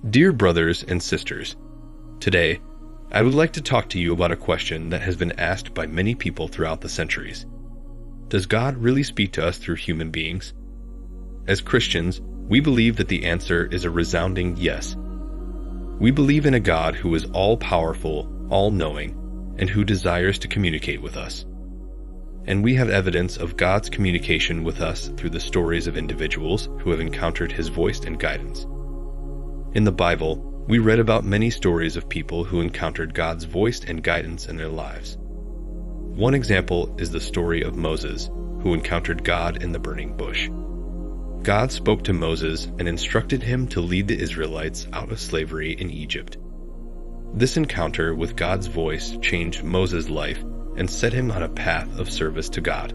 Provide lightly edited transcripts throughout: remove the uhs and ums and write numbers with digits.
Dear brothers and sisters, today I would like to talk to you about a question that has been asked by many people throughout the centuries. Does God really speak to us through human beings? As Christians, we believe that the answer is a resounding yes. We believe in a God who is all-powerful, all-knowing, and who desires to communicate with us. And we have evidence of God's communication with us through the stories of individuals who have encountered His voice and guidance. In the Bible, we read about many stories of people who encountered God's voice and guidance in their lives. One example is the story of Moses, who encountered God in the burning bush. God spoke to Moses and instructed him to lead the Israelites out of slavery in Egypt. This encounter with God's voice changed Moses' life and set him on a path of service to God.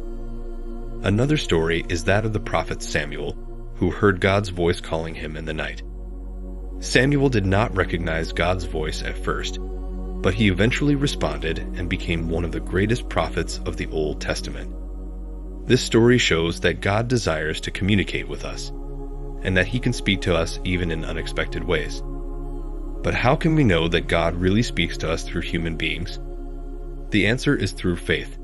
Another story is that of the prophet Samuel, who heard God's voice calling him in the night. Samuel did not recognize God's voice at first, but he eventually responded and became one of the greatest prophets of the Old Testament. This story shows that God desires to communicate with us, and that He can speak to us even in unexpected ways. But how can we know that God really speaks to us through human beings? The answer is through faith.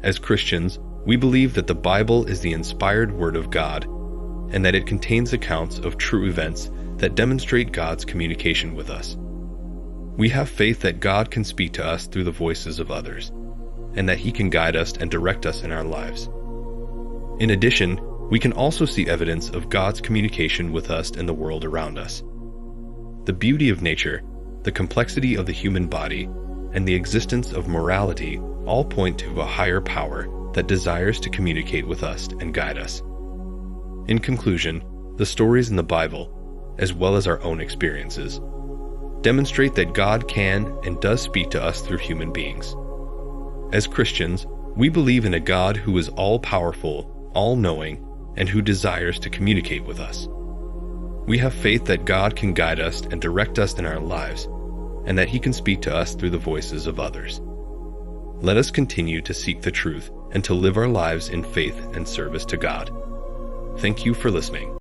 As Christians, we believe that the Bible is the inspired Word of God, and that it contains accounts of true events that demonstrate God's communication with us. We have faith that God can speak to us through the voices of others, and that He can guide us and direct us in our lives. In addition, we can also see evidence of God's communication with us in the world around us. The beauty of nature, the complexity of the human body, and the existence of morality all point to a higher power that desires to communicate with us and guide us. In conclusion, the stories in the Bible, as well as our own experiences, demonstrate that God can and does speak to us through human beings. As Christians, we believe in a God who is all-powerful, all-knowing, and who desires to communicate with us. We have faith that God can guide us and direct us in our lives, and that He can speak to us through the voices of others. Let us continue to seek the truth and to live our lives in faith and service to God. Thank you for listening.